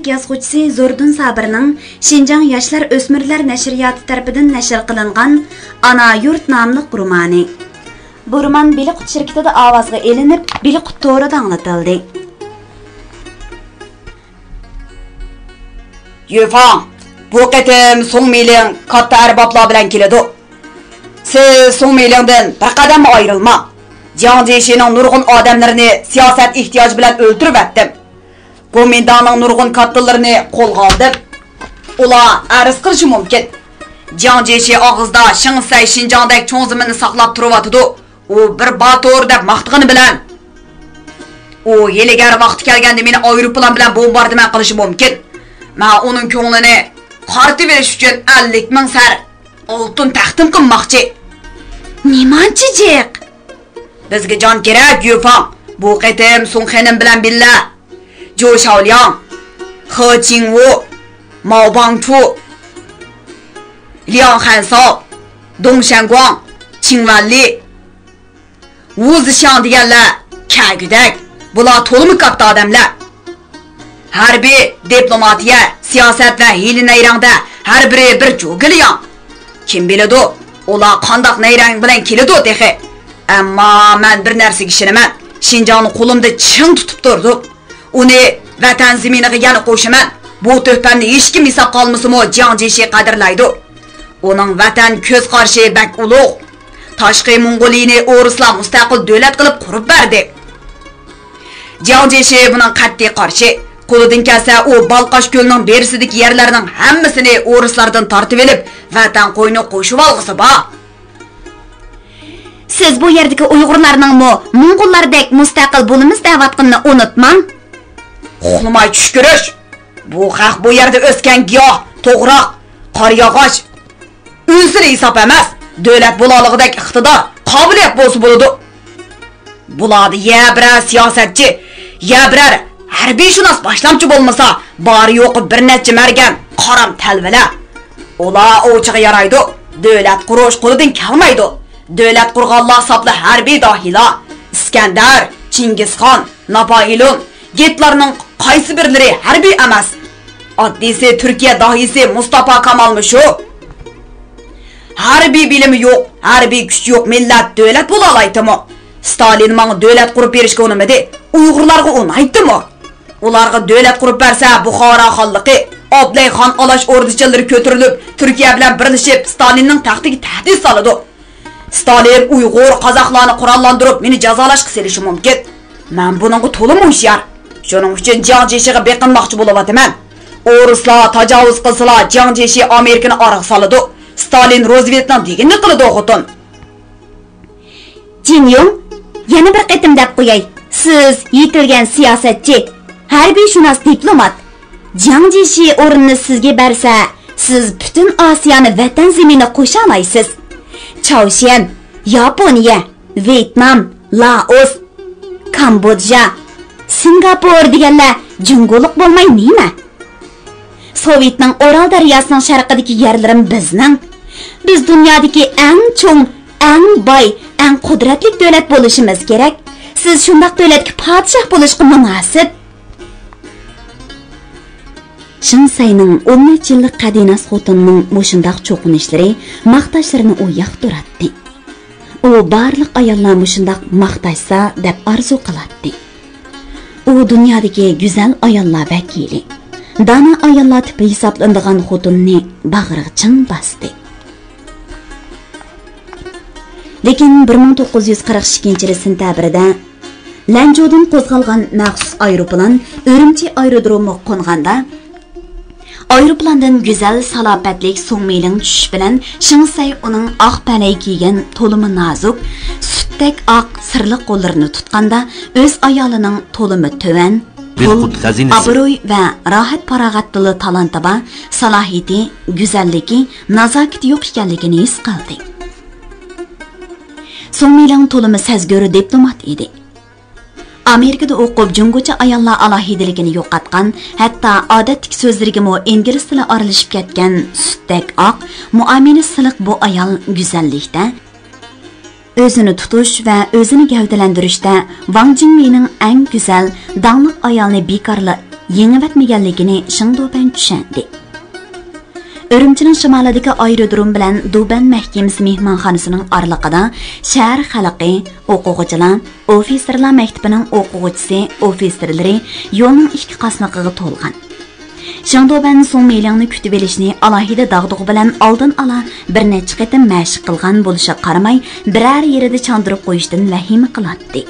Amerikalik yazgıcısı Zordun Sabir'nin Şinjan Yaşlar Ösmürler Neşriyatı tarafından neşr kılıngan Ana Yurt namlıq romanı. Bu roman Bilikut şirketide avazga elinip Bilikut To'g'rida anlatıldı. Yufan, bu qitim so'ng meling katta arboblar bilan keladi. Siz so'ng melingdan bir qadam ayrılma. Jiang Jiexining nurg'un odamlarini siyosat ehtiyoji bilan o'ldirib atdim. Gomindanning nurg'un kattalarini qo'lga oldim. Ular arz qilishi mumkin. Jiang Jiechi og'izda Shingsay Xinjiangdagi cho'ng zaminni saqlab turyapti. U bir bator deb maqtagani bilan u yeligar vaqti kelganda meni aeroplan bilan bombardiman qilishi mumkin. Men uning ko'nglini qaritib berish uchun 50 ming sar oltin taqdim qilmoqchi. Nimanchi jiq? Bizga jon kerak, Yufan. Bu qitim Song Xenim bilan billa Zhou Xiaoliang, He Jingwu, Mao Bangchu, Liang Hansao, Dong Shanguang, Qin Wanli, Wu Zxiang deganlar kagudak. Bular to'liq katta odamlar. Harbiy, diplomatiya, siyosat va hiyli nayrangda har biri bir jo'giliyan. Kim biladi, ular qandoq nayrang bilan keladi dexe. Ammo men bir narsaga ishonaman. Xinjiangni qo'limda ching tutib turdim. Uni vatan zaminiga yana qo'shaman. Bu to'pamni hech kim hisob qolmasimi Jiang Jiechi qadrlaydi. Uning vatan ko'z qarshi bak ulug'. Tashqi Mong'oliyani o'rislar mustaqil davlat qilib qurib berdi. Jiang Jiechi buning qat'iy qarshi. Qo'lidan kelsa u Balqash ko'lining berisidagi yerlarning hammasini o'rislardan tortib olib, vatan qo'yni qo'shib olg'isi bor. Siz bu yerdagi Uyg'urlarning Mong'ollardek mustaqil bo'limiz da'vatqinni unutmang. Xo'may tushkirish. Bu xalq bu yerda o'sgan giyoh, to'g'roq, qor yog'och. Unsur hisob emas. Davlat bo'lolig'idagi iqtidor, qobiliyat bo'lsa bo'ladi. Bularni ya birar siyosatchi, ya birar harbiyshunos boshlamchi bo'lmasa, bari yo'q bir necha margan qaram talvalar. Ular o'chiga yaraydi. Davlat qurish qo'lidan kelmaydi. Davlat qurg'onlar hisobli harbiy dohiylar, Iskandar, Chingizxon, Napoleon, Gitlerning qaysi birlari harbiy emas. Oddiysi Turkiya dohiysi Mustafa Kamalmi shu. Harbiy bilimi yo'q, harbiy kuch yo'q millat davlat bo'la oladimi? Stalin menga davlat qurib berishga urinmadi. Uyg'urlarga unaydimi? Ularga davlat qurib bersa Buxoro xonligi, Oblayxon olash o'rdichalari ko'tarilib, Turkiya bilan birlashib Stalinning taxtiga tahdid soladi. Stalin Uyg'ur qozoqlarni qurollantirib meni jazolashga selishi mumkin. Men buningga to'liq hushyor. Shuning uchun Jiang Jiechiga beqinmoqchi bo'layotiman. O'rislar tajovuz qilsalar, Jiang Jiechi Amerikani orqa soladi. Stalin Rooseveltning deganini qiladi o'g'otin. Jin Yong, yana bir qitim deb qo'yay. Siz yetilgan siyosatchi, harbiyshunos diplomat. Jiang Jiechi o'rinni sizga bersa, siz butun Osiyoni vatan zaminiga qo'sha olmaysiz. Chaoshen, Yaponiya, Vyetnam, Laos, Kambodja, Singapur deganlar junguliq bo'lmay nima? Sovetning Oral daryosining sharqidagi yerlarim bizning. Biz dunyodagi eng cho'ng, eng boy, eng qudratli davlat bo'lishimiz kerak. Siz shunday davlatga podshoh bo'lishga munosib. Shinsayning 13 yillik qadinas xotinning mushundaq cho'qinishlari maqtashlarini u yoqtiratdi. U barliq ayollar mushundaq maqtashsa deb arzu qiladi. U dunyodagi go'zal ayollar vakili. Dana ayollar tipi hisoblanadigan xotinni bag'riga ching bosdi. Lekin 1942-yil sentabrda Lanzhoudan qo'zg'algan maxsus aeroplan Urumchi aerodromiga qo'nganda aeroplandan go'zal salobatlik Song Meling tushish bilan Shingsay uning oq palay kiygan to'limi nozik, sutdek oq sirli qo'llarini tutganda o'z ayolining to'limi to'van, obro'y va rohat farog'atli talantiba, salohiyati, go'zalligi, nazokati yo'q ekanligini his qildi. Song Meling to'limi sazgori diplomat edi. Amerikada o'qib jungocha ayollar alohidaligini yo'qotgan, hatto odatdagi so'zlariga ingliz tili aralashib ketgan sutdek oq, muomala siliq bu ayol go'zallikda, o'zini tutish va o'zini gavdalantirishda Wang Jingmeining eng go'zal, danglik ayolni bekorli yengilvatmaganligini Shingdoban tushundi. Örümchining shimolidagi aerodrom bilan Duban mahkamasi mehmonxonasining oraliqida shahar xalqi, o'quvchilar, ofitserlar maktabining o'quvchisi, ofitserlari yo'lning ikki qasniqiga to'lgan. Shingdoban Songmeilingni kutib olishni alohida dag'dug'i bilan oldin ola bir necha qatim mashq qilgan bo'lishiga qaramay, biror yerida chandırib qo'yishdan vahima qiladi.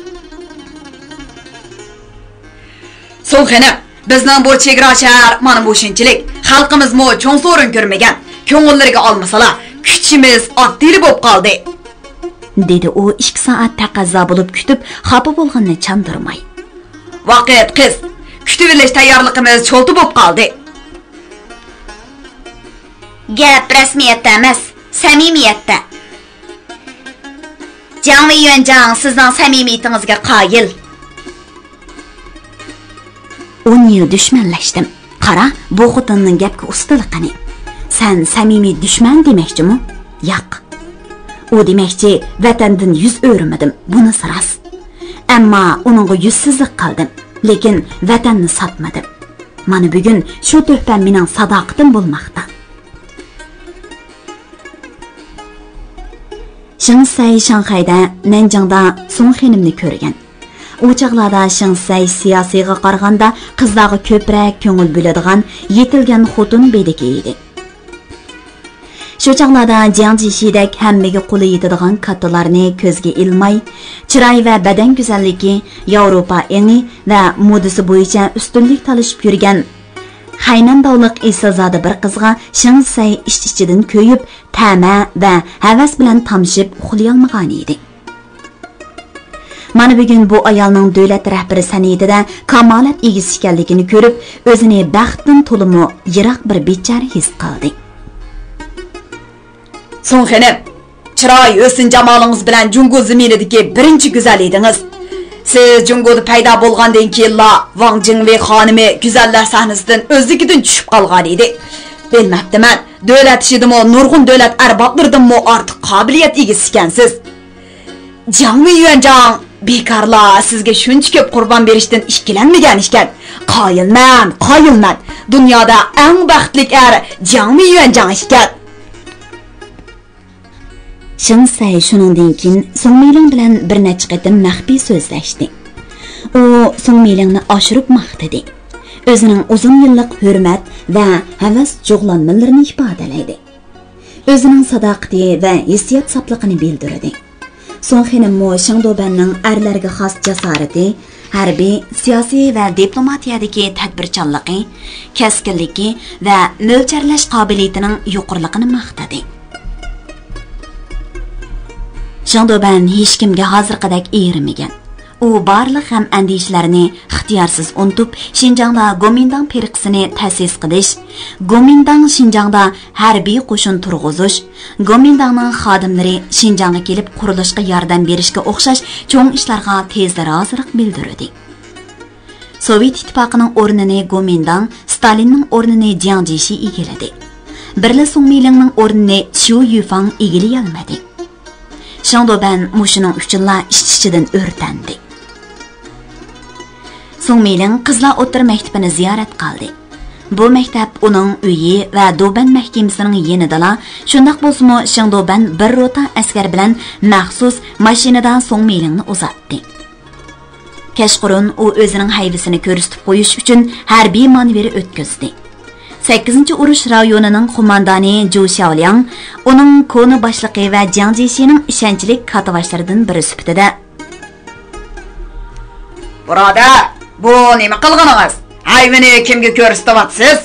So'ngxonim, bizning bu chegara shahar mana bu shunchalik. Xalqimizmi cho'ng so'rin ko'rmagan. Ko'ngillariga olmasalar, kuchimiz oddiy bo'lib qoldi. Dedi u 2 soat taqazzo bo'lib kutib, xafa bo'lganini chandırmay. Vaqt qiz. Kutib olish tayyorligimiz cho'lti bo'lib qoldi. Gap rasmiyatda emas, samimiyatda. Jiang ve Yuanjiang sizning samimiyatingizga qoyil. 10 yil dushmanlashdim. Qara, bu xotinning gapga ustaligini. Sen samimiy dushman demakchimi? Yo'q. U demakchi, vatandan yuz o'rmadim. Bunisi rost. Ammo uningga yuzsizlik qildim. Lekin vatanni sotmadim. Mana bugun shu tuhfam mening sadoqatim bo'lmoqda. Shingsay Shanxayda, Nanjingda Songxonimni ko'rgan. U chaqlarda Shingsay siyosiyga qaraganda qizlarga ko'proq ko'ngil bo'ladigan, yetilgan xotin bediki edi. Shu chaqlarda Jiang Jishidek hammaga qo'li yetadigan kattalarni ko'zga ilmay, chiroy va badan go'zalligi, Yevropa eni va modasi bo'yicha ustunlik talashib yurgan Haynandovliq Isilzoda bir qizga Shingsay ichidan ko'yib, ta'ma va havas bilan tamshib uxlay olmagan edi. Mana bugun bu ayolning davlat rahbari san'atida kamolat egisi ekanligini ko'rib, o'zini baxtdan to'limi yiroq bir bechara his qildi. So'ngxonim, chiroy o'sin jamolingiz bilan Jungo zaminidagi birinchi go'zal edingiz. Siz Jungoda paydo bo'lgandan keyin Wang Jingwei xonimi go'zallar sahnasidan o'zligidan tushib qolgan edi. Bilmabdiman, davlat ishidimi, nurg'un davlat arboblaridanmi ortiq qobiliyat egisi ekansiz. Jiang Yuanjiang bekarlar sizga shuncha ko'p qurbon berishdan ikkilanmagan ekan. Qoyilman. Dunyoda eng baxtli er Jiang Yuanjiang ekan. Shingsay shuningdan keyin Songmeiling bilan bir necha qatim maxfiy so'zlashdi. U Songmeilingni oshirib maqtadi. O'zining uzun yillik hurmat va havas jug'lanmalarini ifodalaydi. O'zining sadoqati va hissiyot sopliqini bildirdi. So'ngxonim Shingdobanning erlarga xos jasorati, harbiy, siyosiy va diplomatiyadagi tadbirchanligi, kaskinligi va mo'lcharlash qobiliyatining yuqorligini maqtadi. Shingdoban hech kimga hozirqidek erimigan. U barliq ham andishlarini ixtiyorsiz unutib, Xinjiangda Gomindang firqasini ta'sis qilish, Gomindang Xinjiangda harbiy qo'shin turg'izish, Gomindangning xodimlari Xinjiangga kelib qurilishga yordam berishga o'xshash cho'ng ishlarga tezda rozilik bildirdi. Sovet ittifoqining o'rnini Gomindang, Stalinning o'rnini Jiang Jishi egalladi. Birla Songmeilingning o'rnini Xiu Yufang egallay olmadi. Shingdoban mushuning uchunla ichidan o'rtandi. Songmeiling qizlar o'tir maktabini ziyorat qildi. Bu maktab uning uyi va Duban mahkamasining yenidala, shundaq bo'lsa-mu Shingdoban bir rota askar bilan maxsus mashinadan Songmeilingni uzatdi. Kashqurun u o'zining hayvisini ko'rsatib qo'yish uchun harbiy manevr o'tkazdi. 8-urush rayonining qo'mondoni Zhou Xiaoliang uning koni boshlig'i va Jiang Jishining ishonchli katavashlaridan biri sifatida: "Birodar, bu nima qilganingiz? Hayvini kimga ko'rsatyapsiz?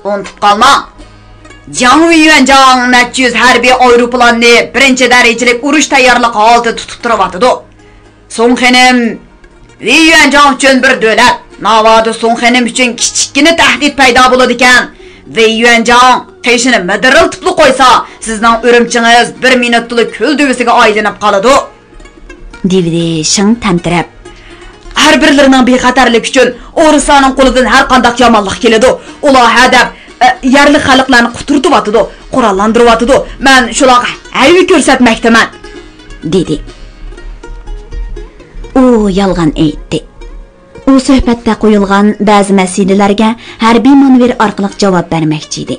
Unutib qolmang. Jiang Yuanjiang 400 harbiy aeroplanni birinchi darajalik urush tayyorligi holida tutib turyapti. So'ngxonim Yuanjiang uchun bir davlat, navoda So'ngxonim uchun kichikgina tahdid paydo bo'ladi ekan. Yuanjiang qishini midiriltib qo'ysa, sizning o'rimchingiz 1 minutlik ko'l duvisiga aylanib qoladi." Devdi Shing tamtirab. Har birlarining bexatarlik uchun O'rislarning qo'lidan har qanday yomonlik keladi. Ular hadab yerli xalqlarni quturtiryapti, qurollantiryapti. Men shularga hayvi u suhbatda qo'yilgan ba'zi masalalarga harbiy manevr orqali javob bermoqchi edi.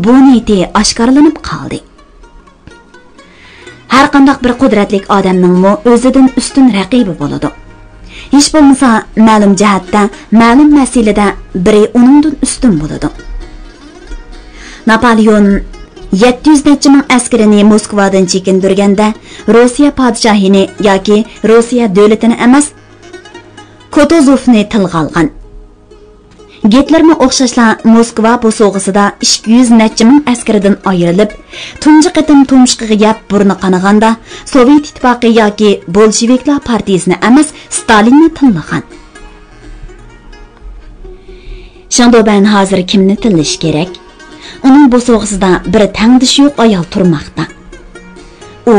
Bu niyati oshkorlanib qoldi. Har qanday bir qudratli odamning o'zidan ustun raqibi bo'ladi. Hech bo'lmasa ma'lum jihatda, ma'lum masalada biri uningdan ustun bo'ladi. Napoleon 700 necha ming askarini Moskvadan chekindirganda Rossiya podshohini yoki Rossiya davlatini emas, Kutuzovni tilga olgan. Gitlermi o'xshashla Moskva bo'sog'isida 200 necha ming askaridan ayrilib, tunji qitim tumshqiga yap burni qanaganda Sovet ittifoqi yoki Bolsheviklar partiyasini emas, Stalinni tinlagan. Shunda ben hozir kimni tinlash kerak? Uning bo'sog'isida bir tangdishi yo'q ayol turmoqda. U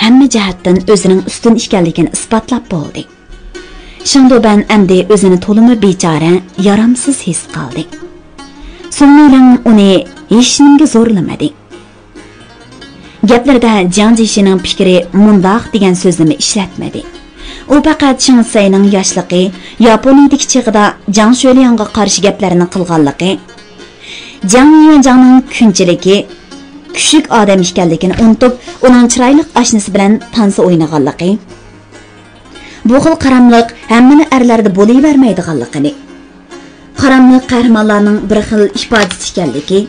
hamma jihatdan o'zining ustun ekanligini isbotlab bo'ldi. Shunda ben endi o'zini to'limi bechora, yaramsiz his qildi. So'nglang uni hech nimga zo'rlamadi. Gaplarda Jiang Jishining fikri mundoq degan so'zni ishlatmadi. U faqat Shinsayning yoshligi, Yaponiyadagi chig'ida Jiang Shuliangga qarshi gaplarni qilganligi, Jiang Yuanjangning kunchiligi, kuchlik odam ekanligini unutib, uning chiroyli oshnasi bilan tansa o'ynaganligi, bu xil qaramliq hammani erlarda bo'lavermaydiganligini, qaramliq qahramonlarning bir xil ifodasi ekanligi,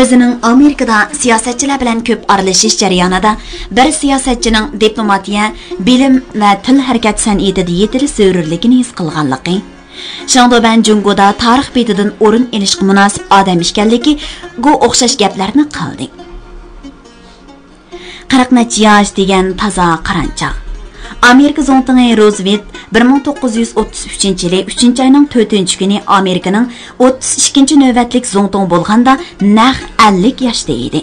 o'zining Amerikada siyosatchilar bilan ko'p aralashish jarayonida bir siyosatchining diplomatiya, bilim va til harakat san'atida yetilish zarurligini his qilganligi, shunda ben Jungoda tarix betidan o'rin olishga munosib odam ekanligi go o'xshash gaplarni qildi. 40 necha yosh degan toza qaranchoq. Amerika Zongtini Roosevelt 1933-yili 3-oyning 4-kuni Amerikaning 32-navbatlik zongtong bo'lganda naq 50 yoshda edi.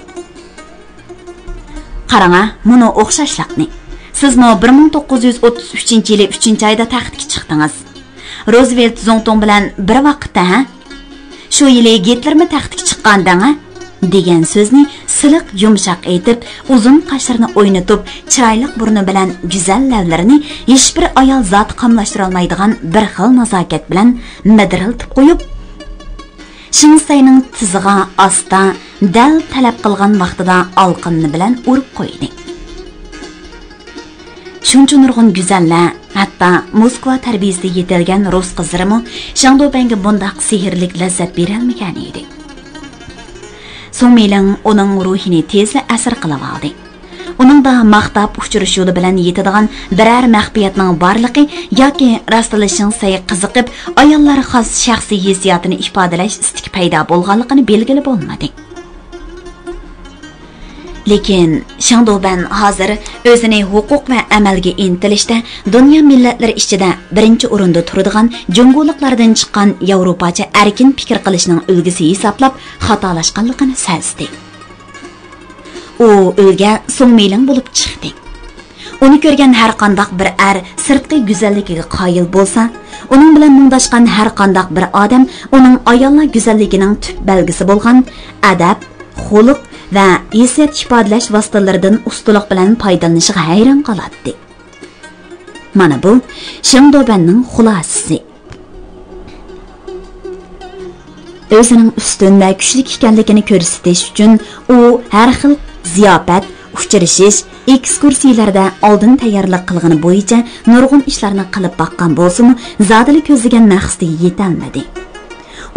Qarang, buni o'xshashliqni. Siz 1933-yili 3-oyda taxtga chiqdingiz. Roosevelt zongtong bilan bir vaqtda, shu yili Gitlermi taxtga chiqqanda degan so'zni siliq yumshoq aytib, uzun qoshlarini o'ynatib, chiroyli burni bilan go'zal lablarini hech bir ayol zot qamlashtira olmaydigan bir xil nazokat bilan midiriltib qo'yib, Shinsayning tizig'iga asta dal talab qilgan vaqtida olqinni bilan urib qo'ydi. Shuncha nurg'un go'zallar, hatto Moskva tarbiyasida yetilgan rus qizlarimi Shangdobanga bundaq sehrlik lazzat berolmagan edi. So'ngmilang uning ruhini tezla asir qilib oldi. Uningda maqtab uchirish yo'li bilan yetadigan biror maxfiyatning borligi yoki rastlashish sayi qiziqib, ayollar xos shaxsiy hissiyotini ifodalash istiki paydo bo'lganligini belgilab bo'lmadi. Lekin Shangdoban hozir o'zini huquq va amalga intilishda dunyo millatlari ichida birinchi o'rinda turadigan jungoliklardan chiqqan Yevropacha erkin fikr qilishning ulgisi hisoblab xatolashganligini sezdi. U o'lga so'ngmiling bo'lib chiqdi. Uni ko'rgan har qanday bir sirtqi go'zalligiga qoyil bo'lsa, uning bilan mundashgan har qanday bir odam uning ayollar go'zalligining tub belgisi bo'lgan adab, xuluq va hissiyat ifodalash vositalaridan ustuliq bilan foydalanishiga hayron qoladi. Mana bu Shangdobanning xulosasi. O'zining ustun va kuchli ekanligini ko'rsatish uchun u har xil ziyofat, uchrashish, ekskursiyalarda oldin tayyorlik qilgani bo'yicha nurg'un ishlarni qilib boqqan bo'lsa-mu, zodili ko'zlagan maqsadiga yeta olmadi.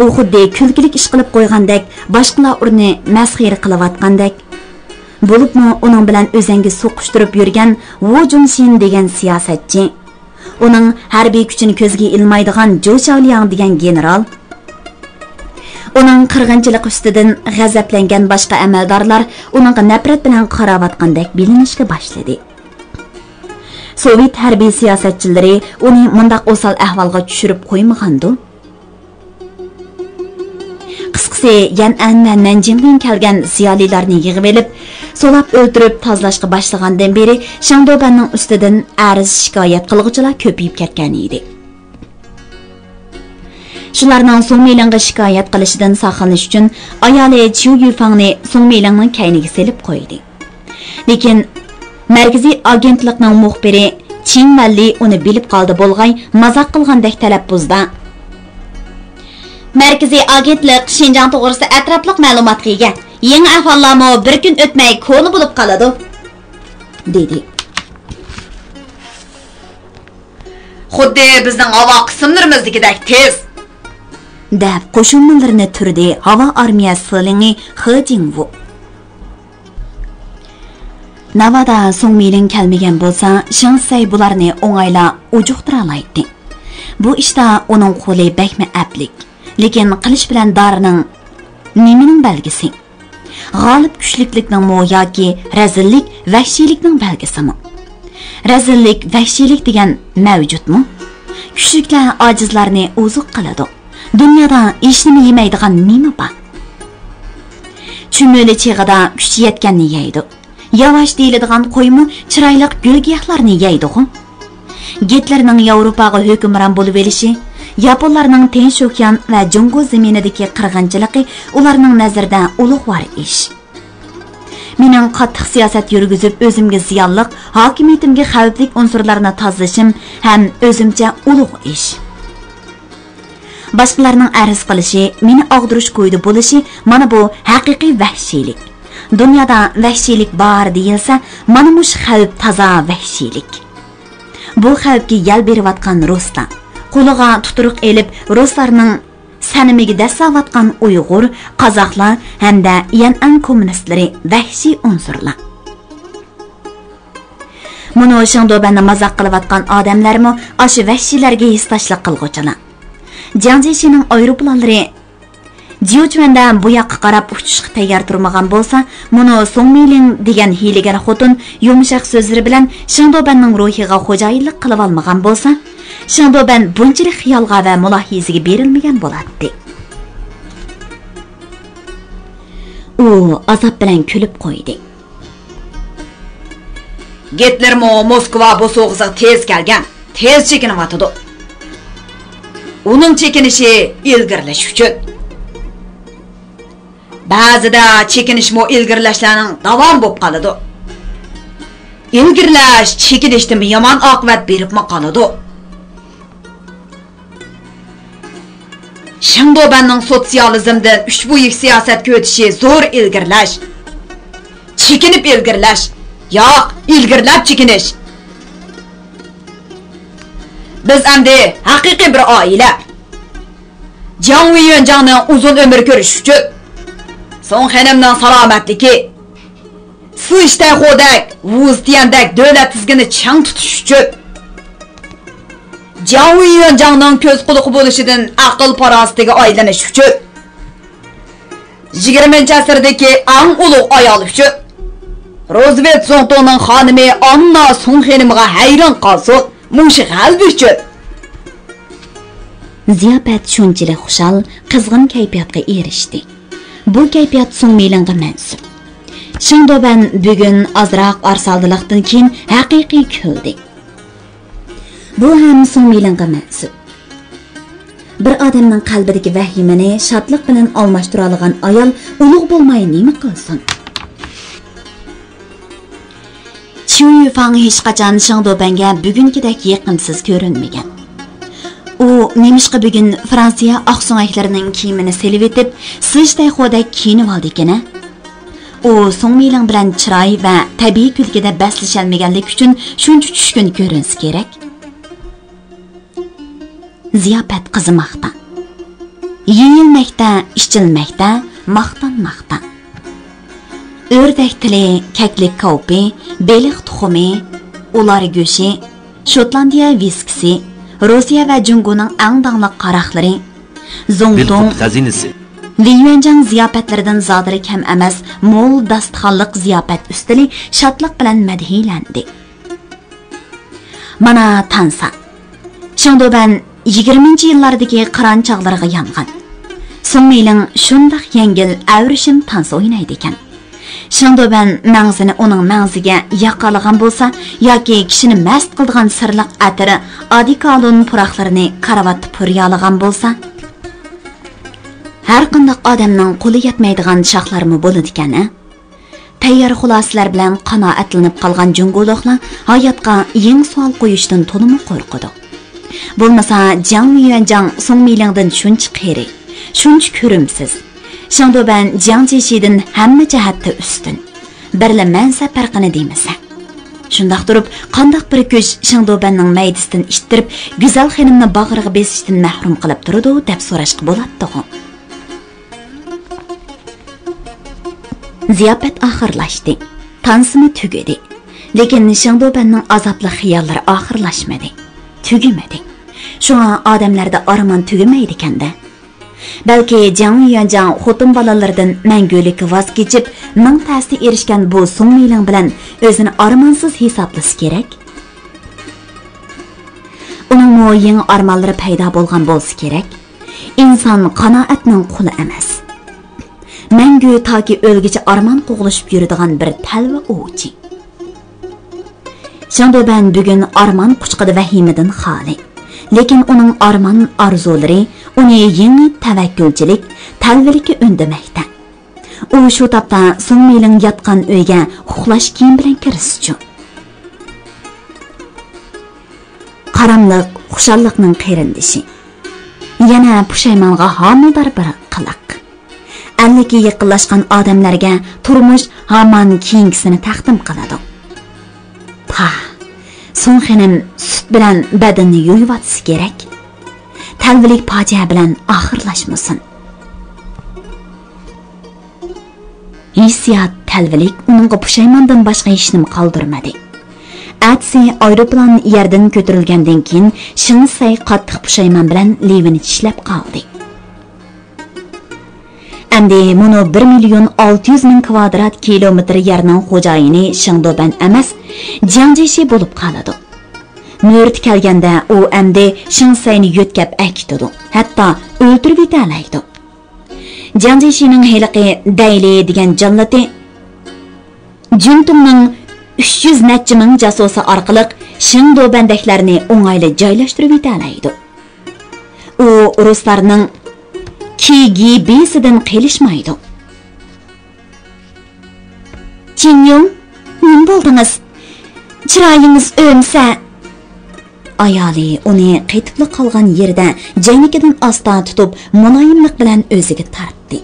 U xuddi kulgilik ish qilib qo'ygandek, boshqalar uni masxira qilayotgandek, bo'libmi uning bilan o'zangi so'qishtirib yurgan Wu Junshin degan siyosatchi, uning harbiy kuchini ko'zga ilmaydigan Zhou Xiaoliang degan general, uning qirg'inchilik ustidan g'azablangan boshqa amaldorlar uningga nafrat bilan qarayotgandek bilinishga boshladi. Sovet harbiy siyosatchilari uni mundaq o'sal ahvolga tushirib qo'ymagandi. Qisqasi, Yan'an va Nanjingdan kelgan ziyolilarni yig'ib olib, solab o'ltirib tozalashga boshlagandan beri Shangdobanning ustidan arz shikoyat qilg'uchilar ko'payib ketgan edi. Shularning So'ngmilingga shikoyat qilishidan saqlanish uchun ayoli Chu Yufangni So'ngmilingning kayniga selib qo'ydi. Lekin markaziy agentlikning muxbiri Çinvalli uni bilib qoldi bo'lg'ay mazoq qilgandek talaffuzda. Markaziy agentlik Xinjiang to'g'risida atrofliq ma'lumotga ega. Yangi ahvollarmi bir kun o'tmay ko'ni bo'lib qoladi, dedi. Xuddi bizning havo qismlarimizdagidek tez, deb qo'shinlarni turdi havo armiyasi silingi He Jingwu. Navada Songmiling kelmagan bo'lsa, Shinsay bularni o'ng'ayla ujuqtira oladi. Bu ishda uning qo'li bakma aplik, lekin qilish bilan dorining nimaning belgisi? G'olib kuchliklikning mo yoki razillik, vahshiylikning belgisimi? Razillik, vahshiylik degan mavjudmi? Kuchliklar ojizlarni o'ziq qiladi. Dunyoda hech nima yemaydigan nima bor? Chumoli chig'ida kuch yetganni yeydi. Yavaş deyiladigan qo'ymi chiroyli gulgiyohlarni yeydi-ku. Gitlerning Yevropaga hukmron bo'lib olishi, Yaponlarning Tinch okean va Jungo zaminidagi qirg'inchiligi ularning nazarida ulug'vor ish. Mening qattiq siyosat yurgizib, o'zimga ziyonliq, hokimiyatimga xavfli unsurlarni tozalashim ham o'zimcha ulug' ish. Boshqalarning arz qilishi, meni og'dirish qo'ydi bo'lishi, mana bu haqiqiy vahshiylik. Dunyoda vahshiylik bor deyilsa, mana mush xavf toza vahshiylik. Bu xavfga yal berayotgan Ruslar, qo'liga tuturuq elib Ruslarning sanamiga dasavatgan Uyg'ur, Qozoqlar hamda Yan'an kommunistlari vahshiy unsurlar. Buni Shangdobanni mazoq qilayotgan odamlarmi o'sha vahshiylarga hissashlik qilg'uchilar. Jiang Zexining aeroplanlari Jiuchuanda bu yoqqa qarab uchishga tayyor turmagan bo'lsa, buni Songmiling degan hiylagar xotin yumshoq so'zlari bilan Shangdobanning ruhiga xo'jayinlik qilib olmagan bo'lsa, Shangdoban bunchalik xiyolga va mulohizaga berilmagan bo'ladi. U azob bilan kulib qo'ydi. Gitlermo Moskva bu so'g'izga tez kelgan, tez chekinyotdi. Uning chekinishi ilgirlash uchun. Ba'zida chekinishmo ilgirlashlarning davom bo'lib qoladi. Ilgirlash chekinishdan yomon oqibat beribmi qoladi. Shangdobanning sotsializmdan ushbu siyosatga o'tishi zo'r ilgirlash. Chekinib ilgirlash, yo'q, ilgirlab chekinish. Biz endi haqiqiy bir oila. Jiang Weiyuanjangning uzun umr ko'rish uchun Song xonimning salomatligi, Sishday xo'dak, Wu Tiandak davlat tizgini chang tutish uchun Jiang Weiyuanjangning ko'z quloqi bo'lishidan aql parosatiga aylanish uchun 20-asrdagi eng ulug' ayol uchun Roosevelt Zongto'ning xonimi Anna Song xonimga hayron qolsin, mushi g'albi uchun. Ziyofat shunchalik xushal, qizg'in kayfiyatga erishdi. Bu kayfiyat Songmilingga mansub. Shangdoban bugun ozroq arsaldilikdan keyin haqiqiy kuldi. Bu ham Songmilingga mansub. Bir odamning qalbidagi vahimani shodlik bilan almashtira olgan ayol ulug' bo'lmay nima qilsin? Qiu Yufang hech qachon Shangdobanga bugünkidek yaqinsiz ko'rinmagan. U nemishqa bugun Fransiya oqso'ngaklarining kiyimini selib etib, Sishday xo'dak kiyinib oldi ekan. U Songmiling bilan chiroy va tabiiy kulgida baslashalmaganlik uchun shuncha tushkun ko'rinsa kerak. Ziyofat qizimoqda. Yengilmoqda, ichilmoqda, maqtanmoqda. O'rdak tili, kaklik ko'pi, beliq tuxumi, ular go'shi, Shotlandiya viskisi, Rossiya va Jungoning eng dangliq qaroqlari, Zongtong xazinasi. Weiyuanjang ziyofatlaridan zodiri kam emas, mo'l dasturxonliq ziyofat ustili shodlik bilan madhiyalandi. Mana tansa. Shangdoban 20-yillardagi qiron chog'lariga yongan. Songmiling shundoq yengil avrishim tansa o'ynaydi ekan. Shangdoban mangzini uning mangziga yaqalagan bo'lsa yoki kishini mast qildigan sirliq atiri adikalon puroqlarini karavat puryalagan bo'lsa, har qanday odamning qo'li yetmaydigan shoxlarmi bo'ladi ekan. tayyor xulosalar bilan qanoatlanib qolgan junguliqlar hayotga yangi savol qo'yishdan to'liq qo'rqadi. Bo'lmasa Jiang Yuanjang Song Milingdan shuncha qeri, shuncha ko'rimsiz. Shangdoban Jiang Jishidan hamma jihatda ustun. Birla mansab farqini demasa. Shundaq turib, qandaq bir kuch Shangdobanning maydisidan ittirib, go'zal xonimni bag'riga besishdan mahrum qilib turdi deb so'rashqa bo'ladi. Ziyofat oxirlashdi. Tansimi tugadi. Lekin Shangdobanning azobli xiyollari oxirlashmadi. Tugimadi. Shunga odamlarda armon tugamaydi ekanda. Balki Jiang Yuanjang xotin bolalaridan mangulik voz kechib, ming ta'sir erishgan bu Song Miling bilan o'zini armonsiz hisoblasi kerak. Uning yangi armonlari paydo bo'lgan bo'lsa kerak. Inson qanoatning quli emas. Mangu toki o'lgicha armon qo'g'lishib yuradigan bir talva o'chi. Shangdoban bugun armon quchqidi vahimadan xoli. Lekin uning armon arzulari uni yangi tavakkulchilik, talvalikka undamoqda. U shu topda Song Miling yotgan uyga uxlash kiyim bilan kirishdi. Qaramliq xushalliqning qerindishi. Yana pushaymonga homildor bir qiliq. 50 ga yaqinlashgan odamlarga turmush hamon keyingisini taqdim qiladi. Song xonim sut bilan badanni yuvib kerak. Talvilik fojia bilan oxirlashmasin. Hissiyat talvilik uningga pushaymondan boshqa hech nima qoldirmadi. Atsi aeroplan yerdan ko'tarilgandan keyin Shinsay qattiq pushaymon bilan levini tishlab qoldi. Endi mono 1.600.000 kvadrat kilometr yerning xo'jayini Shangdoban emas, Jiang Jishi bo'lib qoladi. Nört kelganda u endi Shinsayni yo'tkab akitadi, hatto o'ltirib yetalaydi. Jiang Jishining heliqi Dayli degan jallati Juntumning 300 necha ming jasosi orqali Shangdobandaklarni o'ng'ayli joylashtirib yetalaydi. U ruslarning KGB'sidan qilishmaydi. Jinyong, nima bo'ldingiz? Chiroyingiz o'msa. Ayoli uni qaytib qolgan yerda jaynikidan asta tutib, muloyimlik bilan o'ziga tortdi.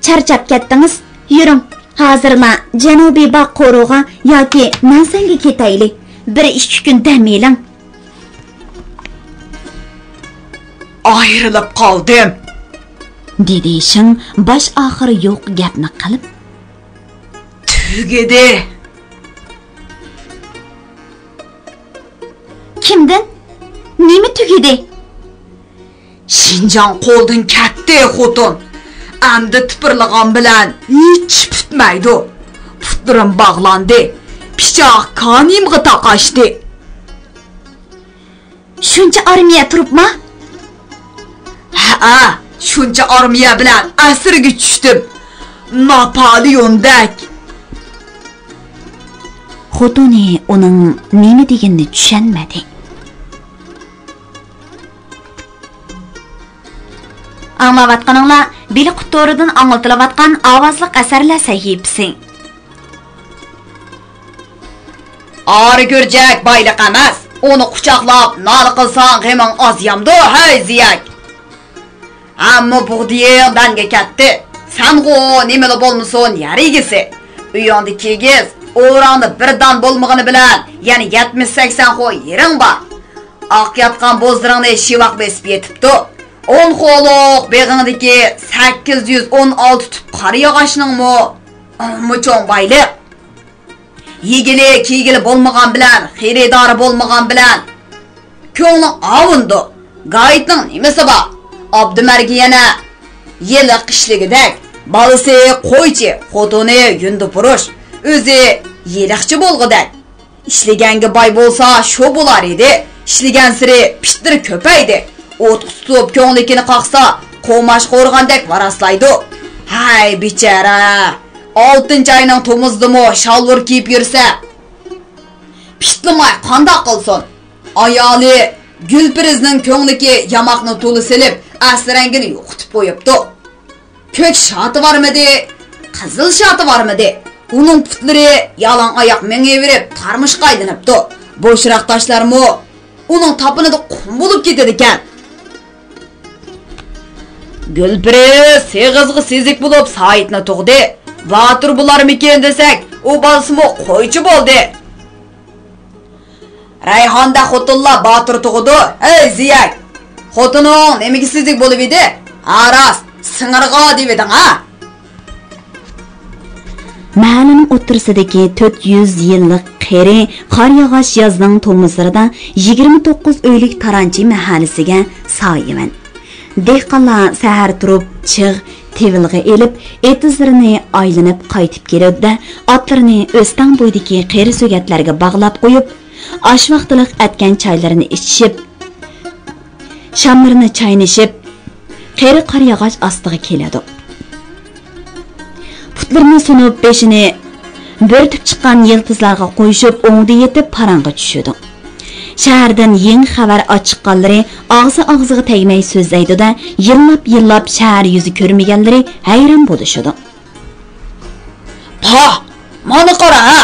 Charchab ketdingiz? Yuring, hozirla Janubiy Baqo'rug'a yoki Nansanga ketaylik. 1-2 kun dam oling. Ayrılıb qoldim, dedi Shing bosh oxiri yo'q gapni qilib. Tugidi. Kimdan? Nima tugidi? Shinjon qo'ldan katta xotin. Endi tipirlagan bilan hech putmaydi. Putlarim bog'landi. Pichoq qonimga taqashdi. Shuncha armiya turibmi? Ha, shuncha armiya bilan asirga tushdim. Napoleondak. Xotini uning nima deganini tushunmadi. Anglayotganinglar Bili Qutoridan anglatilayotgan ovozli asarlar sahifasi. Ari ko'rjak bayliq emas. Uni quchoqlab nol qilsang g'iming ozyamdi, hay ziyak. Ammo bug'diydan ketdi. Sango nimada bo'lmasin yarigisi. Uyonda kegiz, o'randa birdan bo'lmag'ini bilan, ya'ni 70-80 qo'y yering bor. Oq yotgan bo'zdiringni shivaq besib yetibdi. 10 qo'loq beg'ingdagi 816 tup qari yog'ochning muchon bayliq. Yegili bo'lmagan bilan, xaridori bo'lmagan bilan ko'ngli avundi. Gaytning nimasi bor? Abdumarga yana yili qishligidek balisi qo'ychi, xotini yundi purush, o'zi yeliqchi bo'lg'idak. Ishlaganga boy bo'lsa shu bo'lar edi. Ishlagan siri pishtir ko'paydi. O't tutib ko'nglikini qaqsa, qo'mash qo'rgandek varaslaydi. Hay bechara. 6-oyning to'mizdimi shalvur kiyib yursa, pishtimay qandoq qilsin? Ayoli Gulpirizning ko'ngliki yamoqni to'li silib, asrangini yo'qitib qo'yibdi. Ko'k shoti bormidi? qizil shati bormidi? Uning putlari yalan oyoq mengaverib, tarmish qaydanibdi. Bo'shroq tashlarmi? Uning topinida qum bo'lib ketadi ekan. Gulpiri seg'izg'i sezik bo'lib Saidni tug'di. Batur bularmikin desak, u bolsimi qo'ychi bo'ldi. Rayhonda xotinla Batur tug'di. Ey ziyak. Xotining nimaga sezik bo'lib edi? Aras, singirg'a deb eding, ha? Mahallining o'ttirsidagi 400 yillik qeri qor yog'och yozning to'mizlarida 29 uylik Taranchi mahallasiga soyiman. Dehqonlar sahar turib, chig' tevilg'i elib, etizlarini aylanib qaytib keladi-da, otlarini o'stan bo'ydagi qeri so'gatlarga bog'lab qo'yib, osh vaqtliq atgan choylarini ichishib, shamlarini chaynishib, qeri qor yog'och ostiga keladi. Putlarini sunib, beshini bo'rtib chiqqan yiltizlarga qo'yishib, o'ngda yetib parangga tushadi. Shahardan yangi xabar ochiqqanlari og'ziga tegmay so'zlaydi-da, yillab shahar yuzi ko'rmaganlari hayron bo'lishadi. "Ha, mana qara ha.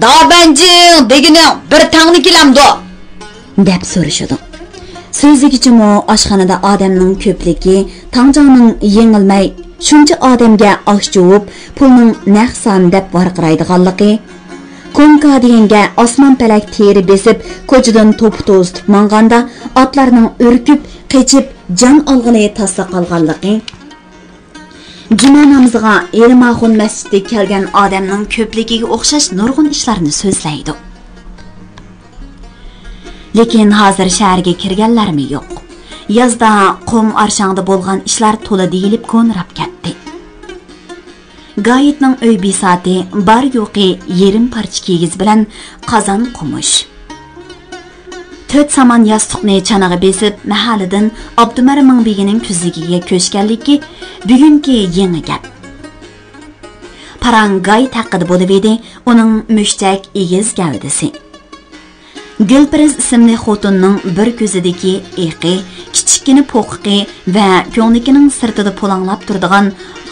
Dabanjing degining bir tangni kelamdi" deb so'rashadi. So'zligichimi oshxonada odamning ko'pligi, Tangjoning yengilmay shuncha odamga osh juvib, pulning naq son deb varqiraydiganligi, Konka deganga osmon palak teri besib, ko'chadan to'p-to'z manganda otlarning urkib, qechib, jon olg'ili tasla qolganligi, juma namoziga Elmaxon masjidga kelgan odamning ko'pligiga o'xshash nurg'un ishlarni so'zlaydi. Lekin hozir shaharga kirganlarmi yo'q. Yozda qum arshangda bo'lgan ishlar to'la deyilib ko'nrab ketdi. Gayetning uy bisati bar yo'qi yerim parcha kigiz bilan qozon qumush. 4 saman yostiqni chanaga besib, mahallidan Abdumar Mingbegining kuzligiga ko'chganligi bugungi yangi gap. Parang Gayet haqida bo'lib edi, uning mushtak egiz gavdasi. Gulpiriz ismli xotinning bir ko'zidagi eqi, kichikini po'qiqi va ko'nglikining sirtida polanglab turadigan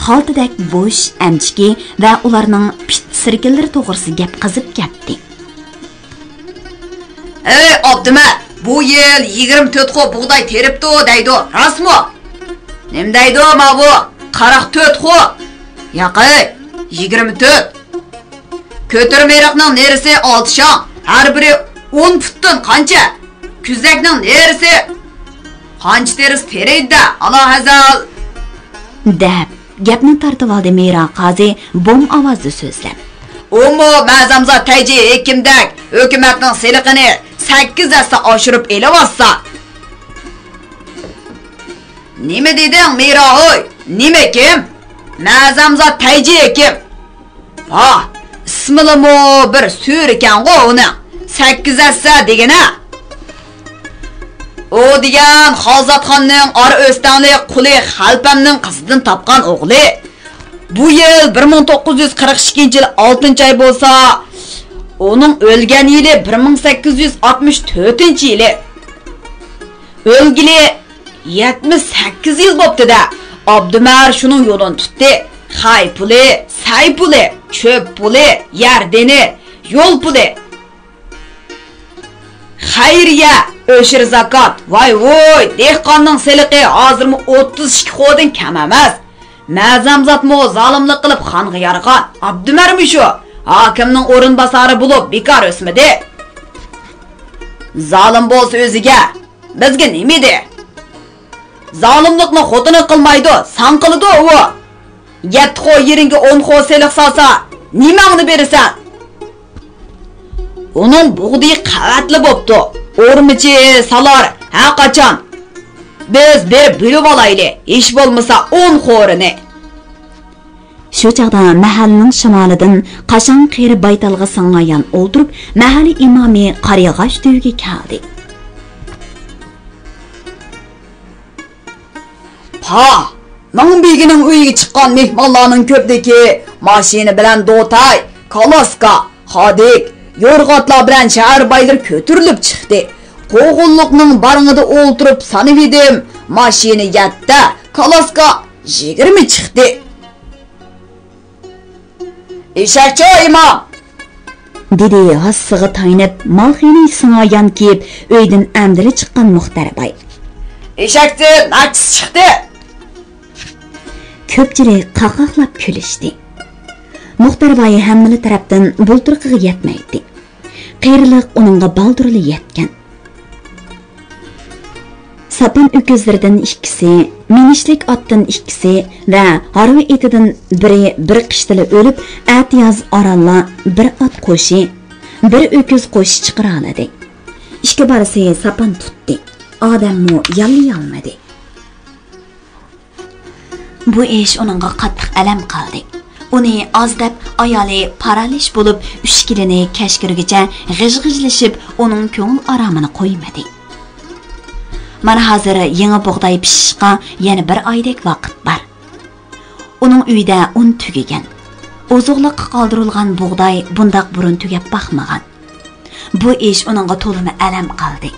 xaltadak bo'sh amchiki va ularning pit sirkillari to'g'risi gap qizib ketdi. "Ey Abdumar, bu yil 24 xo bug'doy teribdi deydi, rostmi?" "Nim deydi ma bu? 44 xo." "Yo'q, 24. Ko'tirmayroqning nerisi 6 shon, har biri 10 futdan qancha? Kuzakning nerisi qancha terisi teraydi, Alloh azal." deb gapni tartib oldi Mira qozi bom ovozda so'zlab. "Ummo ma'zamzot tayji hekimdak hukumatning seliqini 8 dasta oshirib elavotsa." "Nima deding Mira hoy? Nima kim? Ma'zamzot tayji hekim." "Ha, ismilimi bir so'r ekan-ku uni. 8 dasta degana." "O degan Xolzatxonning ora o'stanli quli Xalpamning qizidan topgan o'g'li. Bu yil 1942-yil 6-oy bo'lsa, uning o'lgan yili 1864-yili. O'lgili 78 yil bo'pti-da. Abdumar shuning yo'lini tutdi. Xay puli, say puli, cho'p puli, yardeni, yo'l puli. Xayriya, o'shir zakot. Voy, dehqonning seliqi hozirmi 32 xo'dan kam emas. Ma'zamzotmi zolimlik qilib xonga yarg'an. Abdumarmi shu? Hokimning o'rinbosari bo'lib bekor o'smidi. Zolim bo'lsa o'ziga, bizga nima edi? Zolimlikni xotini qilmaydi, san qiladi u. 7 xo yeringa 10 xo seliq solsa, nimangni berasan? Uning bug'di qavatli bo'pti. O'rmichi salar ha qachon? Biz berib bilib olayli. Ish bo'lmasa 10 xo'rini. Shu chaqda mahallining shimolidan qashon qeri baytalga sangayan o'ldirib, mahalli imomi qariyag'ash to'yiga keldi. "Ha, Mingbegining uyiga chiqqan mehmonlarning ko'pligi mashina bilan Do'tay, Koloska, Xodik, yo'rg'otlar bilan shahar baylar ko'tarilib chiqdi. Qo'g'onliqning barngida o'ltirib sanib edim. Mashina 7, Koloska 20 chiqdi. Eshakchi imom, dedi hassiga taynib, malxini sinoyan kiyib, uydan amdili chiqqan Muxtarbay. Eshakchi nachis chiqdi. Ko'pchilik qaqaqlab kulishdi. Muxtarbay hammali tarafdan bulturqiga yetmaydi. Qeyriliq uningga baldurli yetgan. Sapan öküzlerden ikkisi, minishlik atdan ikkisi ve harvi etidan biri bir qishtili ölüp, atiyaz aralla bir at qo'shi, bir öküz qo'shi chiqara oladi. Ishga barisi sapan tutdi. Odammu yalli olmadi. Bu ish uningga qattiq alam qildi. Uni ozdab ayoli paralish bo'lib, ushkilini kashkirgacha g'ij-g'ijlashib, uning ko'ngil aramini qo'ymadi. Mana hozir yangi bug'doy pishishga yana bir oydek vaqt bor. Uning uyida un tugagan. Ozuqliqqa qoldirilgan bug'doy bundaq burun tugab baxmagan. Bu ish uningga to'limi alam qildi.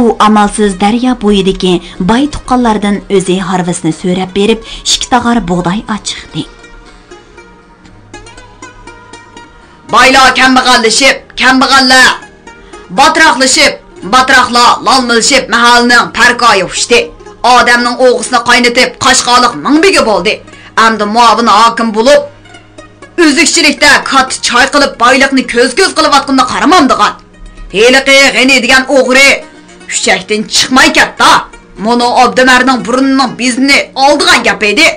U amalsiz daryo bo'yidagi boy tuqqanlardan o'zi harvisni so'rab berib, ikki tog'or bug'doy ochiqdi. Baylar kambag'allar batroqlashib, batroqlar lolmilishib mahalning parkoyi ushdi. Odamning o'g'isini qaynatib, qashqoliq mingbigi bo'ldi. Endi muavin hokim bo'lib, o'zikchilikda kat choy qilib, boyliqni ko'z-ko'z qilib atqinni qaramamdigan. Heliqi g'ani degan o'g'ri hushakdan chiqmay ketdi. Mono Abdumarning burnining bizni oldigan gap edi.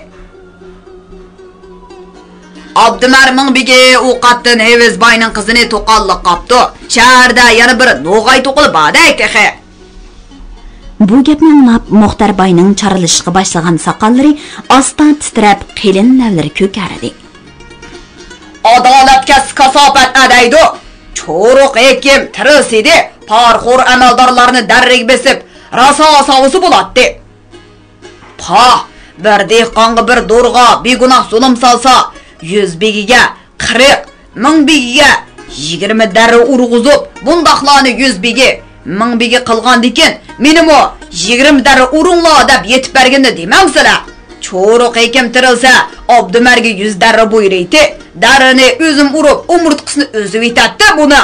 Abdumar mingbigi o'qatdan Heviz boyning qizini to'qalliq qopdi. Shaharda yana bir no'g'ay to'qilib badakexe. Bu gapni anglab Muxtarbayning charilishiga boshlagan soqollari asta titrab, qilin lavlari ko'kardi. Adolatga kasobat adaydi. Cho'ruq ekim tirisidi, parxur amaldorlarni darrig besib, raso sovusi bo'ladi. Bir dehqonga bir do'rg'a begunoh zulm solsa, 100 bigiga 40, 1000 bigiga 20 darra urg'izib, bundaqlarni 100 bigi, 1000 bigi qilgandikin, menimo 20 darra urunglar deb yetib berganda demangsizlar. Cho'ruq ekim tirilsa, Abdumarga 100 darra buyuraydi. Darrini o'zim urib, umurtqisini o'zi yetadi buni.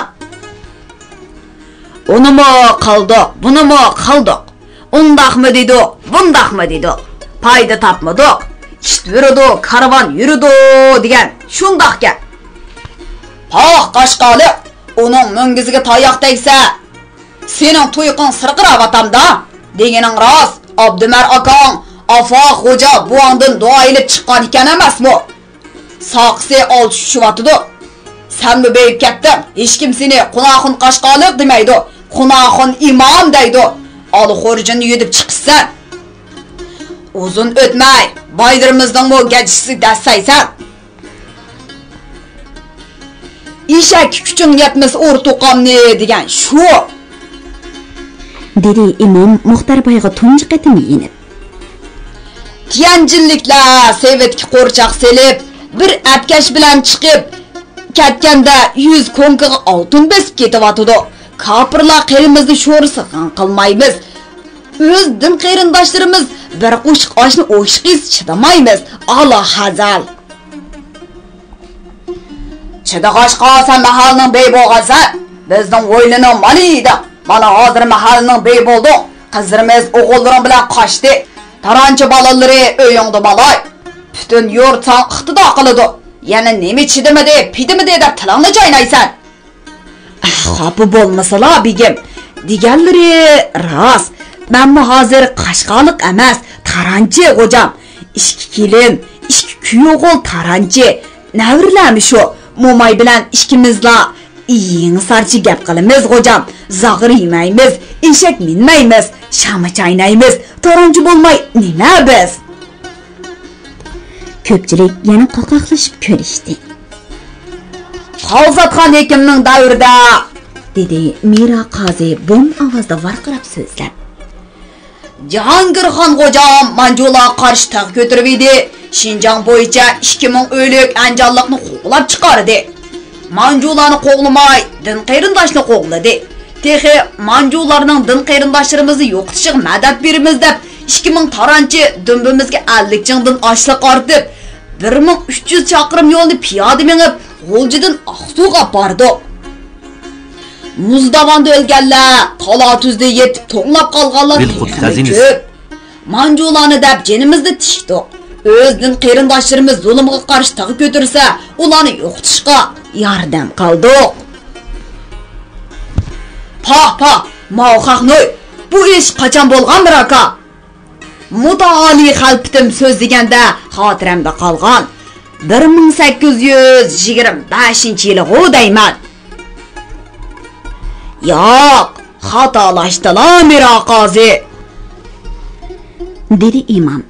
Unimi qildi, bunimi qildik. Undaqmi dedi, bundaqmi dedi. Payda topmadik. İştvirdi, karvan yürüdü degan shundoq gap. Qashqolik, uning mingiziga tayoq tegsa, sening to'yqin sirqirab atamda deganing rost. Abdumar akang Afa xo'ja buangdan duo ilib chiqqan ekan emasmi? Saqsi ol tushyapti. Sen mi beyib ketding? Hech kim seni qunoqin qashqolik demaydi. Qunoqin imom deydi. Ol xurjini yedib chiqsan. Uzun o'tmay baydirimizning bu gajisi dassaysan. Eshak kuchun yetmas o'rtoqamni degan shu. Dedi imom Muxtarbayga tunji qatim yinib. Tiyanjinliklar Sovetga qo'rchoq selib, bir atkash bilan chiqib ketganda 100 konkiga oltin besib ketyapti. Kafirlar qerimizni sho'risi qilmaymiz. O'z din qarindoshlarimiz bir qo'shiq oshni o'shqiz chidamaymiz. Alloh hazal. Chidag'osh qolsan mahalning bey bo'lg'asa, bizning o'ylining mali edi. Mana hozir mahalning bey bo'ldi. Qizlarimiz o'g'illar bilan qochdi. Taranchi bolalari o'yingda balay. Butun yurtdan iqtido qiladi. Yana nima chidimidi, pidimidi deb tilingni chaynaysan. Xafa bo'lmasalar begim, deganlari rost. Men hozir qashqolik emas, taranchi xo'jam. Ishki kelin, ishki kuyog'ol taranchi. Navrlami shu? Mo'may bilan ishkimizla iying sarchi gap qilamiz xo'jam. Zag'ir yemaymiz, eshak minmaymiz, shama chaynaymiz. Taranchi bo'lmay nima biz? Ko'pchilik yana qaqaqlashib kulishdi. Xalzatxon hekimning davrida, dedi Mira qozi bom ovozda varqirab so'zlab. Jahongirxon xo'jam Manjula qarshi taq ko'tirib edi. Shinjang bo'yicha 2000 o'lik anjonliqni qo'g'lab chiqardi. Manjulani qo'g'lamay, din qarindoshni qo'g'ladi. Texi Manjularning din qarindoshlarimizni yo'qitishga madad berimiz deb 2000 taranchi dümbimizga 50 jingdan oshliq ortib, 1300 chaqirim yo'lni piyoda minib, G'o'ljidan Aqsuga bordi. Muzdavonda o'lganlar, Talatuzda yetib to'nglab qolganlar ko'p. Manjularni deb jinimizni tishdik. O'zning qarindoshlarimiz zulmga qarshi tag'i ko'tirsa, ularni yo'qotishga yordam qildik. Pa, mavqaqnoy, bu ish qachon bo'lgan bir aka? Mutaali xalpitim so'z deganda xotiramda qolgan. 1825-yili deyman. Yo'q, xatolashdilar Miroqozi, dedi imom.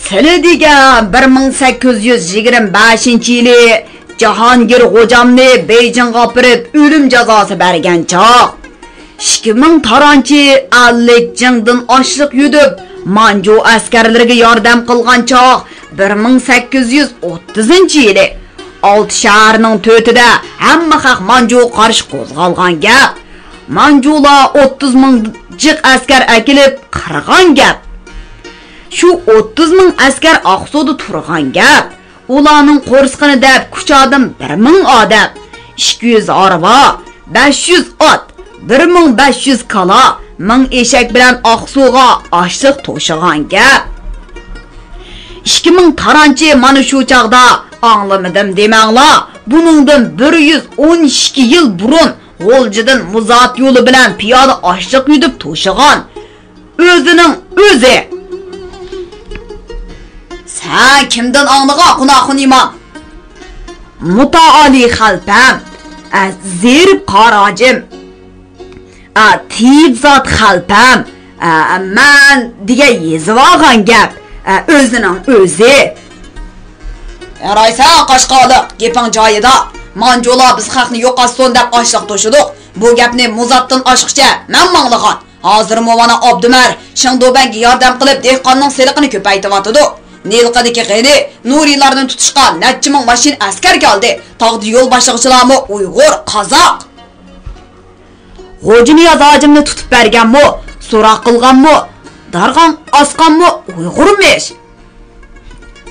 Sizlar degan 1825-yili Jahongir Xo'jamni Beyjingga olib o'lim jazosi bergan choq. 2000 taranchi 50 jingdan oshliq yudib, Manju askarlariga yordam qilgan choq 1830-yili 6 shaharning 4'ida hamma xalq Manju qarshi qo'zg'algan gap. Manjular 30 ming jiq askar akilib qirg'an gap. Shu 30 ming askar Aqsuda turgan gap. Ularning qo'rsqini deb kuchadim 1000 odam, 200 arva, 500 ot, 1500 kala, 1000 eshak bilan Aqsuga oshliq to'shigan gap. 2000 taranchi mana shu chaqda anglamadim demanglar. Buningdan 112 yil burun G'o'ljidan Muzat yo'li bilan piyoda oshliq yudib to'shigan o'zining o'zi. Sen kimdan anlığa qunaqın imam? Mutaali xalpam, zerib qarajim, tibzat xalpam, man degan yezvogan gap, o'zining o'zi. Yaraysa Qashqaliq, gaping joyida. Manjular biz xalqni yo'qotsin deb oshliq to'shidik. Bu gapni Muzatdan oshqicha men manglagan. Hozir Movana Abdumar Shingdobanga yordam qilib dehqonning seliqini ko'paytiryotdi. Nilqadagi g'ini Nuriylarni tutishga necha ming mashin askar keldi. Tog'da yo'l boshlig'ichilarmi Uyg'ur, Qozoq. G'ojini yozajimni tutib berganmi, so'roq qilganmi, darg'an osqanmi Uyg'urmish.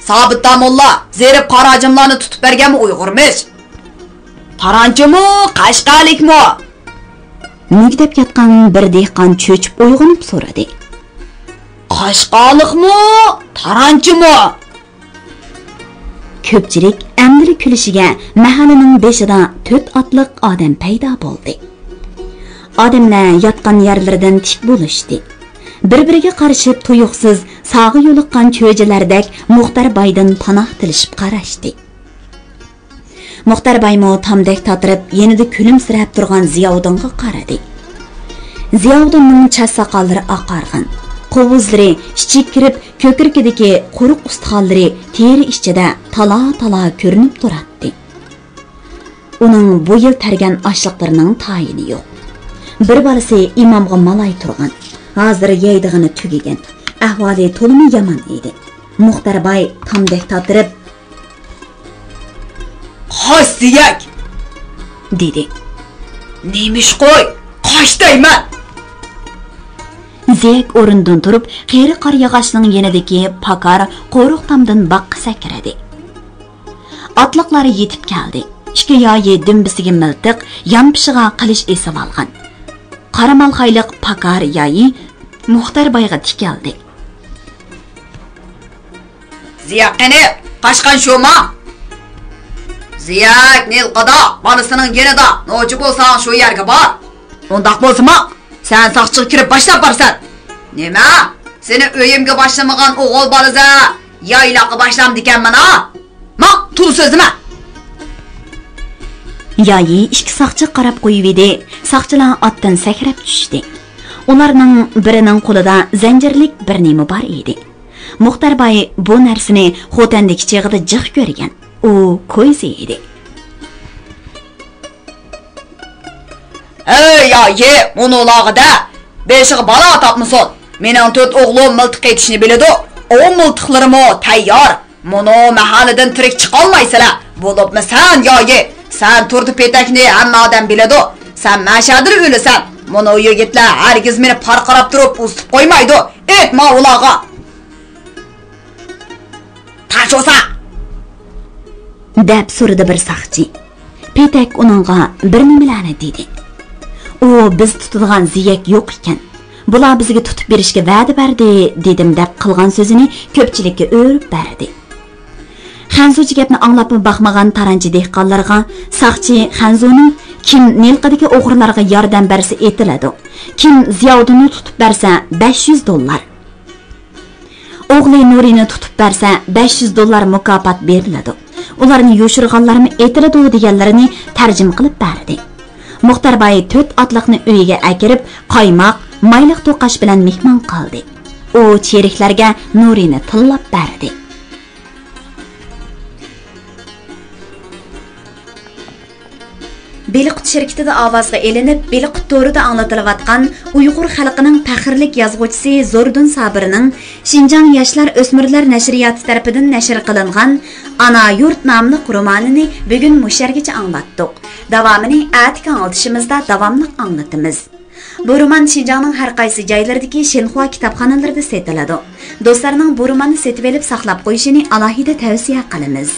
Sabit Damolla zerib qarajimlarni tutib berganmi Uyg'urmish. Taranchimi, Qashqalikmi? Mugdab yotgan bir dehqon cho'chib uyg'onib so'radi. Qashqaliqmi, taranchimi? Ko'pchilik amdiri kulishiga mahallaning beshida 4 otliq odam paydo bo'ldi. Odamlar yotgan yerlaridan tik bo'lishdi. Bir-biriga qarashib tuyuqsiz sog'i yo'liqqan cho'jalardek Muxtar Baydan panoh tilishib qarashdi. Muxtar Baymo tamdek tatirib, yenida kulimsirab turgan Ziyovuddinga qaradi. Ziyovuddinning chas soqollari oqargan. Qovuzlari ichib kirib, ko'kirkidagi quruq ustixonlari teri ichida tala-tala ko'rinib turardi. Uning bu yil targan oshliqlarining tayini yo'q. Bir bolasi imomga malay turgan. Hozir yeydig'ini tugagan. Ahvoli to'limi yomon edi. Muxtar Bay tamdek tatirib, "Qo'siyak!" dedi. "Nemish qo'y, qoshdayman." Ziyek o'rindan turib, qeri qor yog'ochning yenidagi pakar qo'ruq tamdan baqqa sakradi. Otliqlari yetib keldi. Ikki yoyi dimbisiga miltiq, yonpishiga qilish esib olgan. Qaramal xayliq pakar yoyi Muxtar Bayga tikildi. "Ziyak qani, qashqan shuma?" "Ziyak Nilqada, bolasining yenida, nochi bo'lsang shu yerga bor. Undaq bo'lsa-ma, sen saqchiga kirib boshlab borsan. Nima? Seni o'yimga boshlamagan o'g'il bolaza, yayloqqa boshlamdi ekanman ha? Ma, tur so'zima." Yayi ikki saqchi qarab qo'yib edi. Saqchilar otdan sakrab tushdi. Ularning birining qo'lida zanjirlik bir nima bor edi. Muxtar Bay bu narsani xotandagi chig'ida jiq ko'rgan. U ko'zi edi. "Ey yayi, monolog'ida beshiga balo topmasin. Mening 4 o'g'lim miltiq etishni biladi. O miltiqlarimi tayyor. Mono mahallidan tirik chiqolmaysizlar. Bo'libmi sen yayi? Sen turdi petakni hamma odam biladi. Sen mashadir o'lasan. Mono yigitlar hargiz meni parqarab turib ustib qo'ymaydi. Etma ularga. Taş olsa. deb so'radi bir saqchi. Petak uningga bir nimalarni dedi. U biz tutadigan ziyak yo'q ekan. Bular bizga tutib berishga va'da berdi, dedim deb qilgan so'zini ko'pchilikka o'rib berdi. Xanzuchi gapni anglab baxmagan taranchi dehqonlarga saqchi Xanzuning kim Nilqadagi o'g'rilarga yordam bersa etiladi. Kim Ziyodini tutib bersa $500. O'g'li Nurini tutib bersa $500 mukofot beriladi. Ularni yo'shirganlarni etiladi deganlarini tarjim qilib berdi. Muxtarbay 4 otliqni uyiga akirib, qaymoq, mayliq to'qash bilan mehmon qildi. U cheriklarga Nurini tillab berdi. Beliqut şirketida ovozga elinib, Beliqut to'rida anglatilayotgan Uyg'ur xalqining faxrlik yozuvchisi Zordun Sabirning Xinjiang yoshlar o'smirlar nashriyoti tarafidan nashr qilingan Ana yurt nomli romanini bugun mushargacha anglatdik. Davomini atga anglitishimizda davomli anglatamiz. Bu roman Xinjiangning har qaysi joylaridagi Shenhua kitobxonalarida sotiladi. Do'stlarning bu romanni setib olib saqlab qo'yishini alohida tavsiya qilamiz.